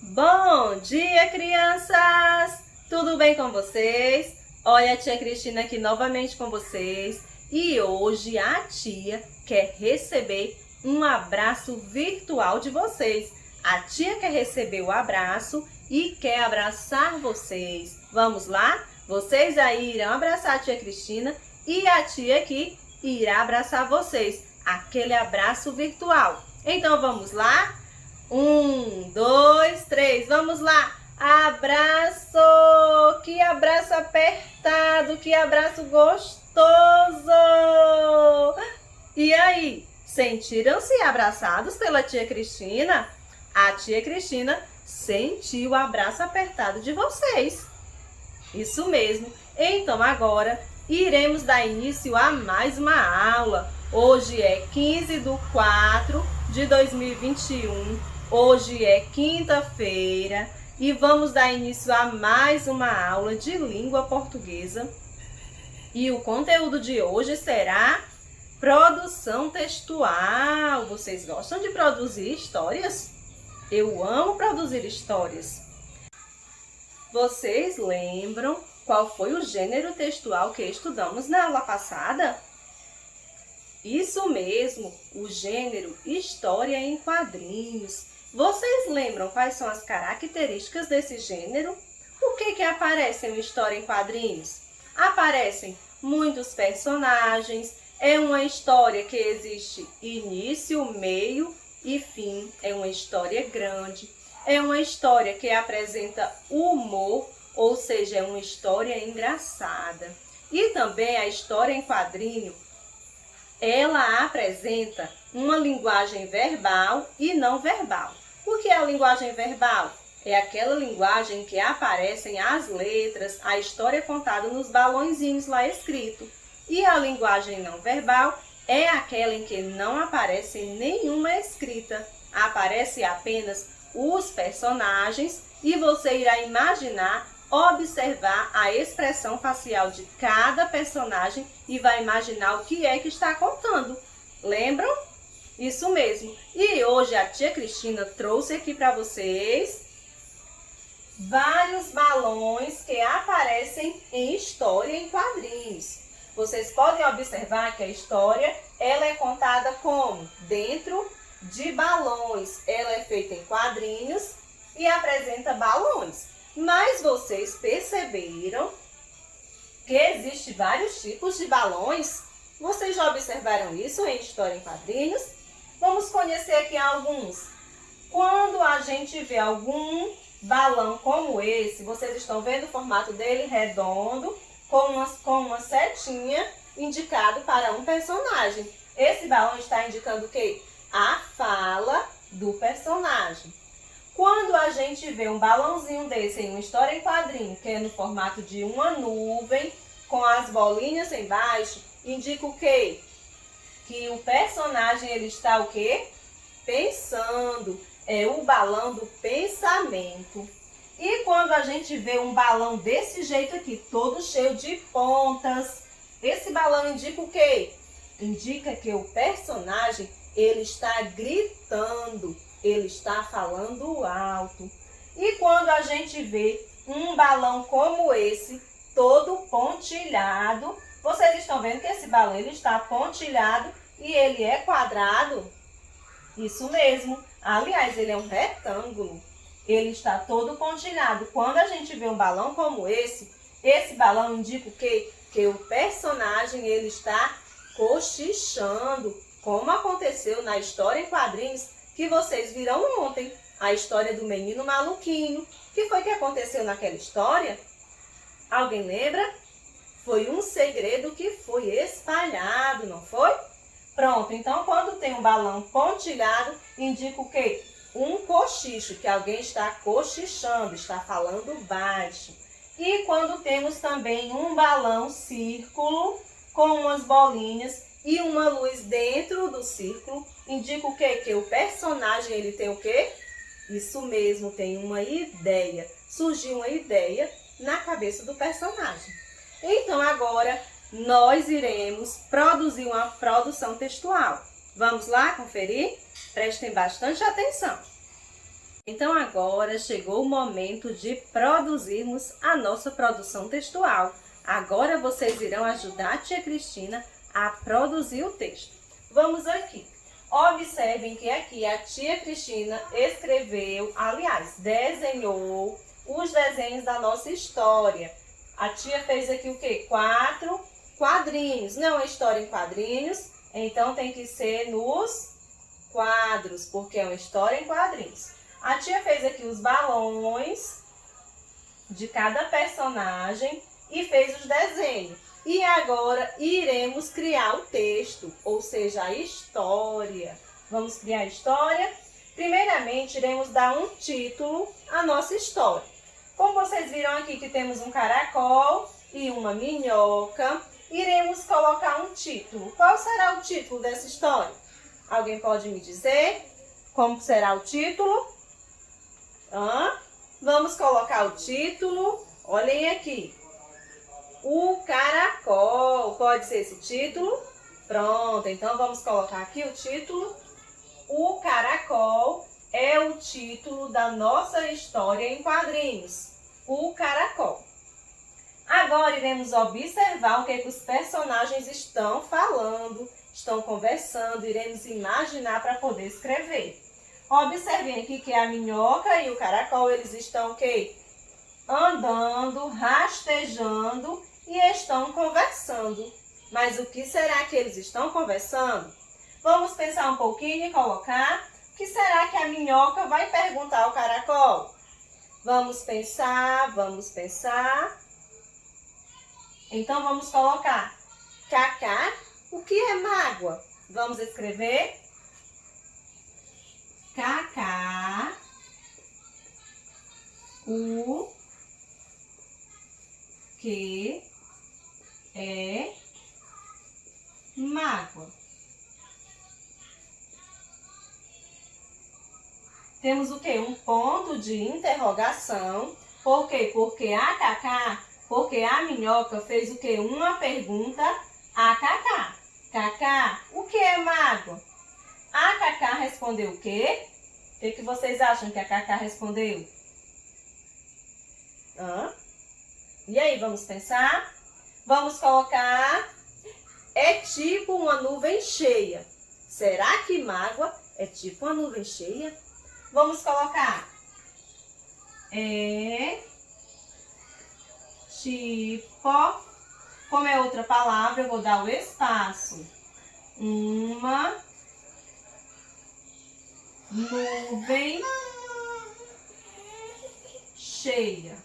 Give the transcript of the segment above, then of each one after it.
Bom dia, crianças! Tudo bem com vocês? Olha a tia Cristina aqui novamente com vocês. E hoje a tia quer receber um abraço virtual de vocês. A tia quer receber o abraço e quer abraçar vocês. Vamos lá? Vocês aí irão abraçar a tia Cristina e a tia aqui irá abraçar vocês. Aquele abraço virtual. Então vamos lá? 1, 2, 3, vamos lá! Abraço! Que abraço apertado, que abraço gostoso! E aí, sentiram-se abraçados pela tia Cristina? A tia Cristina sentiu o abraço apertado de vocês. Isso mesmo. Então agora iremos dar início a mais uma aula. Hoje é 15/4/2021. Hoje é quinta-feira e vamos dar início a mais uma aula de língua portuguesa. E o conteúdo de hoje será produção textual. Vocês gostam de produzir histórias? Eu amo produzir histórias. Vocês lembram qual foi o gênero textual que estudamos na aula passada? Isso mesmo, o gênero História em Quadrinhos. Vocês lembram quais são as características desse gênero? O que aparece em História em Quadrinhos? Aparecem muitos personagens, é uma história que existe início, meio e fim, é uma história grande, é uma história que apresenta humor, ou seja, é uma história engraçada. E também a história em quadrinho, ela apresenta uma linguagem verbal e não verbal. O que é a linguagem verbal? É aquela linguagem que aparecem as letras, a história contada nos balõezinhos lá escrito. E a linguagem não verbal é aquela em que não aparece nenhuma escrita. Aparece apenas os personagens e você irá imaginar, observar a expressão facial de cada personagem e vai imaginar o que é que está contando. Lembram? Isso mesmo. E hoje a tia Cristina trouxe aqui para vocês vários balões que aparecem em História em Quadrinhos. Vocês podem observar que a história ela é contada como? Dentro de balões. Ela é feita em quadrinhos e apresenta balões. Mas vocês perceberam que existem vários tipos de balões? Vocês já observaram isso em História em Quadrinhos? Vamos conhecer aqui alguns. Quando a gente vê algum balão como esse, vocês estão vendo o formato dele redondo, com uma setinha indicado para um personagem. Esse balão está indicando o quê? A fala do personagem. Quando a gente vê um balãozinho desse em uma história em quadrinho, que é no formato de uma nuvem, com as bolinhas embaixo, indica o quê? Que o personagem ele está o quê? Pensando. É o balão do pensamento. E quando a gente vê um balão desse jeito aqui, todo cheio de pontas, esse balão indica o quê? Indica que o personagem ele está gritando, ele está falando alto. E quando a gente vê um balão como esse, todo pontilhado, vocês estão vendo que esse balão ele está pontilhado e ele é quadrado? Isso mesmo. Aliás, ele é um retângulo. Ele está todo pontilhado. Quando a gente vê um balão como esse balão indica o quê? Que o personagem ele está cochichando, como aconteceu na História em Quadrinhos, que vocês viram ontem. A história do menino maluquinho. O que foi que aconteceu naquela história? Alguém lembra? Foi um segredo que foi espalhado, não foi? Pronto, então quando tem um balão pontilhado, indica o quê? Um cochicho, que alguém está cochichando, está falando baixo. E quando temos também um balão círculo, com umas bolinhas e uma luz dentro do círculo, indica o quê? Que o personagem ele tem o quê? Isso mesmo, tem uma ideia. Surgiu uma ideia na cabeça do personagem. Então agora nós iremos produzir uma produção textual. Vamos lá conferir? Prestem bastante atenção. Então agora chegou o momento de produzirmos a nossa produção textual. Agora vocês irão ajudar a tia Cristina a produzir o texto. Vamos aqui. Observem que aqui a tia Cristina escreveu, aliás, desenhou os desenhos da nossa história. A tia fez aqui o quê? 4 quadrinhos. Não é história em quadrinhos, então tem que ser nos quadros, porque é uma história em quadrinhos. A tia fez aqui os balões de cada personagem e fez os desenhos. E agora iremos criar o texto, ou seja, a história. Vamos criar a história? Primeiramente, iremos dar um título à nossa história. Como vocês viram aqui que temos um caracol e uma minhoca, iremos colocar um título. Qual será o título dessa história? Alguém pode me dizer como será o título? Vamos colocar o título, olhem aqui, o caracol, pode ser esse título? Pronto, então vamos colocar aqui o título, o caracol é o título da nossa história em quadrinhos, o caracol. Agora iremos observar o que os personagens estão falando, estão conversando, iremos imaginar para poder escrever. Observem aqui que a minhoca e o caracol, eles estão o quê? Andando, rastejando e estão conversando. Mas o que será que eles estão conversando? Vamos pensar um pouquinho e colocar. O que será que a minhoca vai perguntar ao caracol? Vamos pensar, vamos pensar. Então vamos colocar. Cacá, o que é mágoa? Vamos escrever. Cacá, o que é mágoa? Temos o quê? Um ponto de interrogação. Por quê? Porque a Cacá, porque a minhoca fez o quê? Uma pergunta a Cacá. Cacá, o que é mágoa? A Cacá respondeu o quê? O que vocês acham que a Cacá respondeu? E aí, vamos pensar? Vamos colocar, é tipo uma nuvem cheia. Será que mágoa é tipo uma nuvem cheia? Vamos colocar, é tipo, como é outra palavra, eu vou dar o espaço. Uma nuvem cheia.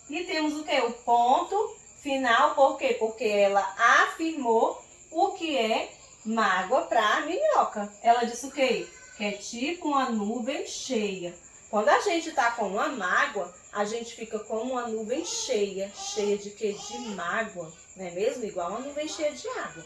E temos o que? O ponto final, por quê? Porque ela afirmou o que é mágoa para a minhoca. Ela disse o quê? Que é tipo uma nuvem cheia. Quando a gente está com uma mágoa, a gente fica com uma nuvem cheia. Cheia de quê? De mágoa. Não é mesmo? Igual uma nuvem cheia de água.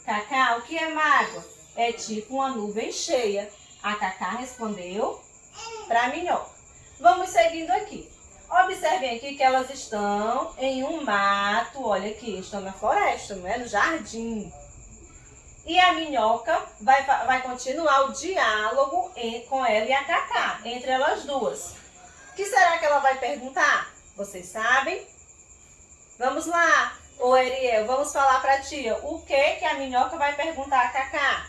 Cacá, o que é mágoa? É tipo uma nuvem cheia. A Cacá respondeu para a minhoca. Vamos seguindo aqui. Observem aqui que elas estão em um mato. Olha aqui, estão na floresta, não é? No jardim. E a minhoca vai continuar o diálogo com ela e a Cacá, entre elas duas. O que será que ela vai perguntar? Vocês sabem? Vamos lá, ô Ariel, vamos falar para a tia. O que a minhoca vai perguntar a Cacá?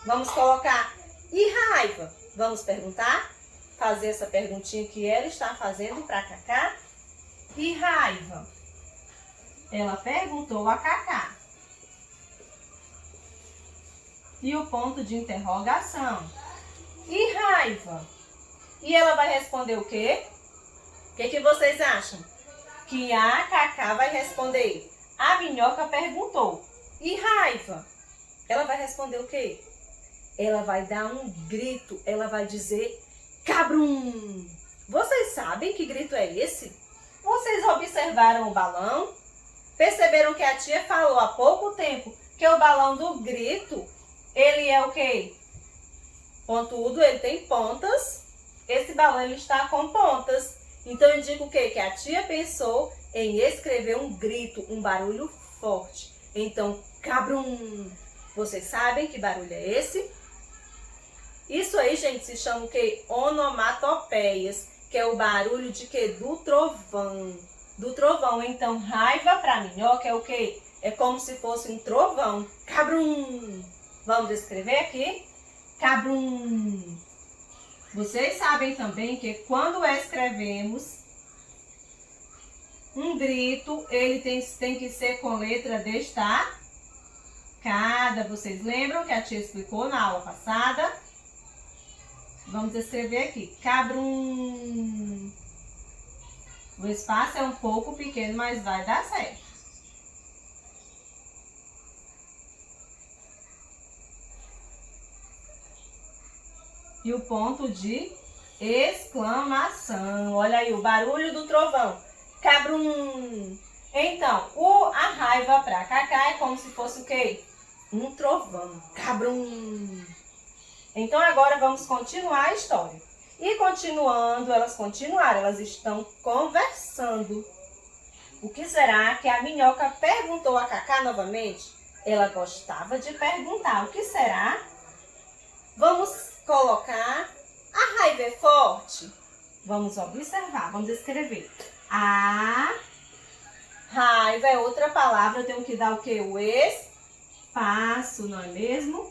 Vamos colocar, e raiva? Vamos perguntar? Fazer essa perguntinha que ela está fazendo para a Cacá. E raiva? Ela perguntou a Cacá. E o ponto de interrogação. E raiva? E ela vai responder o quê? O que vocês acham? Que a Cacá vai responder. A minhoca perguntou. E raiva? Ela vai responder o quê? Ela vai dar um grito. Ela vai dizer cabrum. Vocês sabem que grito é esse? Vocês observaram o balão? Perceberam que a tia falou há pouco tempo que o balão do grito, ele é o quê? Pontudo, ele tem pontas. Esse balão ele está com pontas. Então indica o quê? Que a tia pensou em escrever um grito, um barulho forte. Então, cabrum. Vocês sabem que barulho é esse? gente, se chama o quê? Onomatopeias, que é o barulho de quê? Do trovão. Do trovão. Então, raiva para minhoca é o quê? É como se fosse um trovão. Cabrum! Vamos escrever aqui? Cabrum! Vocês sabem também que quando escrevemos um grito, ele tem que ser com letra destacada. Vocês lembram que a tia explicou na aula passada? Vamos escrever aqui. Cabrum. O espaço é um pouco pequeno, mas vai dar certo. E o ponto de exclamação. Olha aí o barulho do trovão. Cabrum. Então, a raiva para Cacá é como se fosse o quê? Um trovão. Cabrum. Então, agora vamos continuar a história. E continuando, elas continuaram. Elas estão conversando. O que será que a minhoca perguntou a Cacá novamente? Ela gostava de perguntar. O que será? Vamos colocar. A raiva é forte? Vamos observar. Vamos escrever. A raiva é outra palavra. Eu tenho que dar o quê? O espaço, não é mesmo?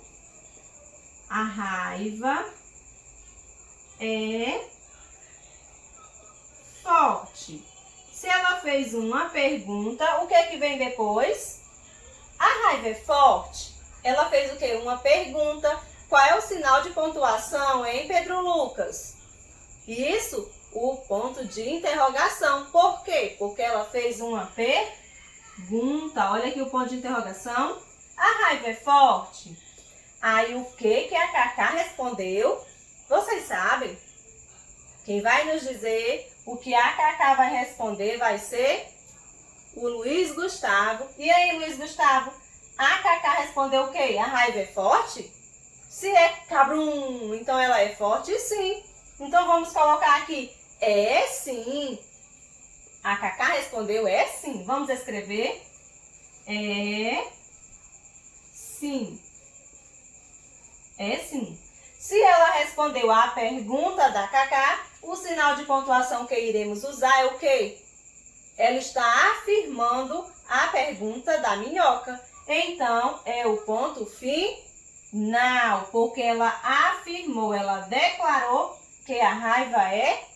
A raiva é forte. Se ela fez uma pergunta, o que é que vem depois? A raiva é forte. Ela fez o quê? Uma pergunta. Qual é o sinal de pontuação, hein, Pedro Lucas? Isso, o ponto de interrogação. Por quê? Porque ela fez uma pergunta. Olha aqui o ponto de interrogação. A raiva é forte? Aí o que a Cacá respondeu? Vocês sabem? Quem vai nos dizer o que a Cacá vai responder vai ser o Luiz Gustavo. E aí, Luiz Gustavo? A Cacá respondeu o quê? A raiva é forte? Se é cabrum, então ela é forte? Sim. Então vamos colocar aqui. É sim. A Cacá respondeu é sim. Vamos escrever. É sim. É sim. Se ela respondeu a pergunta da Cacá, o sinal de pontuação que iremos usar é o quê? Ela está afirmando a pergunta da minhoca. Então, é o ponto final, porque ela afirmou, ela declarou que a raiva é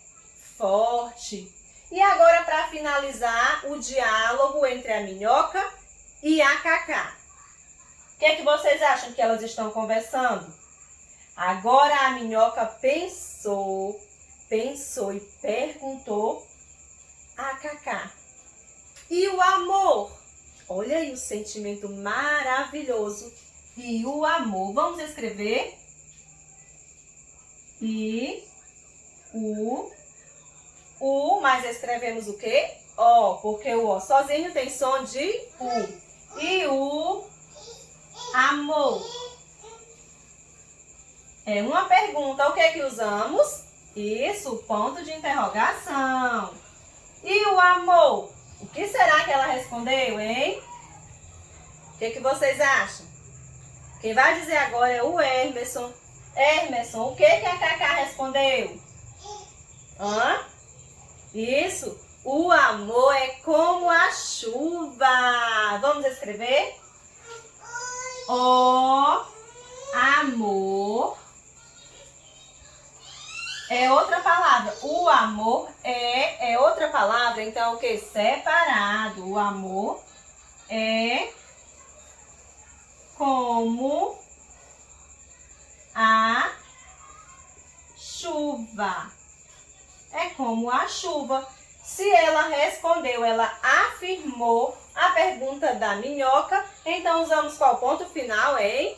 forte. E agora, para finalizar o diálogo entre a minhoca e a Cacá. O que é que vocês acham que elas estão conversando? Agora a minhoca pensou e perguntou a Cacá. E o amor? Olha aí o sentimento maravilhoso. E o amor. Vamos escrever. E mas escrevemos o quê? O, porque o O sozinho tem som de U. E o amor. É uma pergunta. O que é que usamos? Isso, ponto de interrogação. E o amor? O que será que ela respondeu, hein? O que vocês acham? Quem vai dizer agora é o Hermeson. Hermeson, o que a Cacá respondeu? Isso, o amor é como a chuva. Vamos escrever? O amor é outra palavra. O amor é outra palavra. Então, o que? Separado. O amor é como a chuva. É como a chuva. Se ela respondeu, ela afirmou a pergunta da minhoca, então usamos qual ponto final, hein?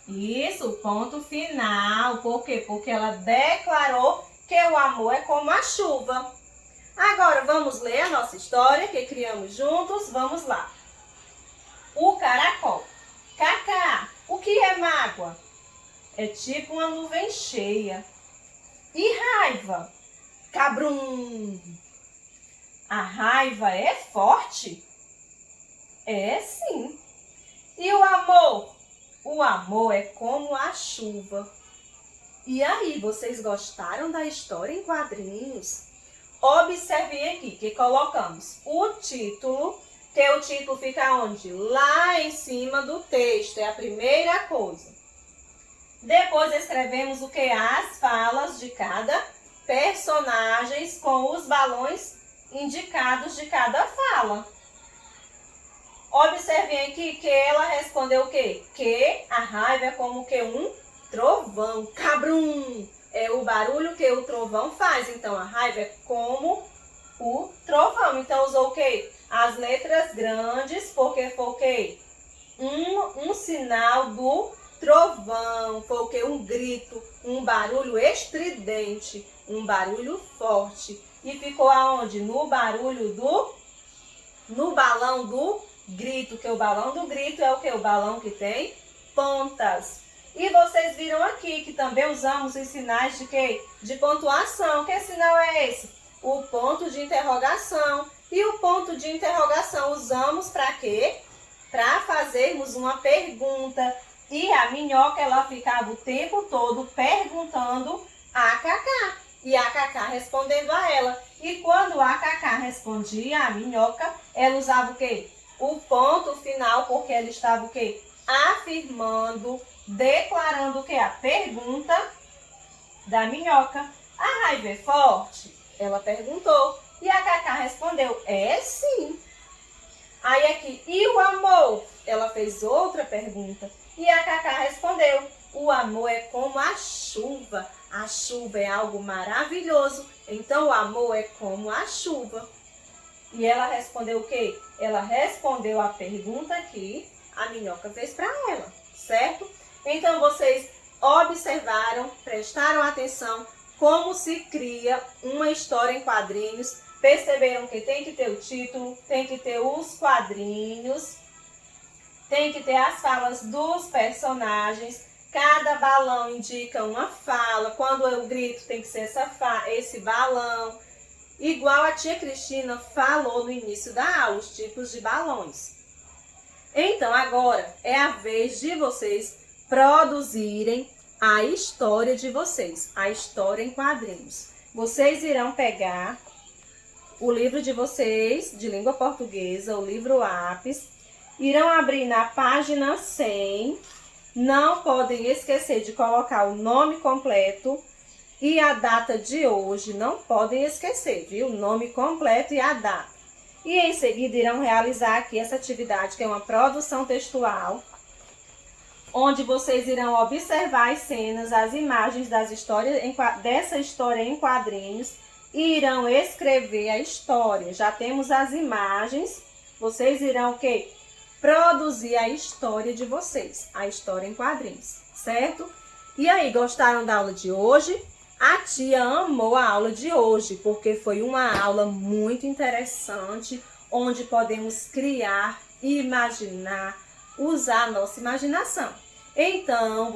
Isso, ponto final. Por quê? Porque ela declarou que o amor é como a chuva. Agora, vamos ler a nossa história que criamos juntos. Vamos lá. O caracol. Cacá, o que é mágoa? É tipo uma nuvem cheia. E raiva? Cabrum. A raiva é forte? É sim. E o amor? O amor é como a chuva. E aí, vocês gostaram da história em quadrinhos? Observem aqui que colocamos o título, que o título fica onde? Lá em cima do texto, é a primeira coisa. Depois escrevemos o que? As falas de cada personagem com os balões indicados de cada fala. Observem aqui que ela respondeu o quê? Que a raiva é como que um trovão, cabrum. É o barulho que o trovão faz. Então, a raiva é como o trovão. Então, usou o quê? As letras grandes, porque foi o quê? Um sinal do trovão. Foi o quê? Um grito, um barulho estridente, um barulho forte. E ficou aonde? No barulho no balão do grito, que o balão do grito é o quê? O balão que tem pontas. E vocês viram aqui que também usamos os sinais de quê? De pontuação. Que sinal é esse? O ponto de interrogação. E o ponto de interrogação usamos para quê? Para fazermos uma pergunta. E a Minhoca, ela ficava o tempo todo perguntando a Cacá. E a Cacá respondendo a ela. E quando a Cacá respondia a Minhoca, ela usava o quê? O ponto final, porque ela estava o quê? Afirmando, declarando o quê? A pergunta da Minhoca. A raiva é forte? Ela perguntou. E a Cacá respondeu, é sim. Aí aqui, e o amor? Ela fez outra pergunta. E a Cacá respondeu, o amor é como a chuva. A chuva é algo maravilhoso. Então o amor é como a chuva. E ela respondeu o quê? Ela respondeu a pergunta que a Minhoca fez para ela, certo? Então vocês observaram, prestaram atenção como se cria uma história em quadrinhos. Perceberam que tem que ter o título, tem que ter os quadrinhos, tem que ter as falas dos personagens. Cada balão indica uma fala. Quando eu grito, tem que ser esse balão. Igual a tia Cristina falou no início da aula, os tipos de balões. Então, agora é a vez de vocês produzirem a história de vocês, a história em quadrinhos. Vocês irão pegar o livro de vocês, de língua portuguesa, o livro lápis, irão abrir na página 100. Não podem esquecer de colocar o nome completo e a data de hoje. Não podem esquecer, viu? O nome completo e a data. E em seguida irão realizar aqui essa atividade, que é uma produção textual, onde vocês irão observar as cenas, as imagens dessa história em quadrinhos e irão escrever a história. Já temos as imagens, vocês irão o quê? Produzir a história de vocês, a história em quadrinhos, certo? E aí, gostaram da aula de hoje? A tia amou a aula de hoje, porque foi uma aula muito interessante, onde podemos criar, imaginar, usar a nossa imaginação. Então,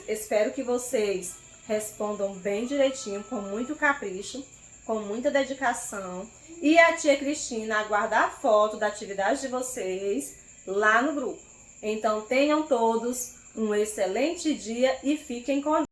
espero que vocês respondam bem direitinho, com muito capricho, com muita dedicação. E a tia Cristina aguarda a foto da atividade de vocês lá no grupo. Então, tenham todos um excelente dia e fiquem com Deus.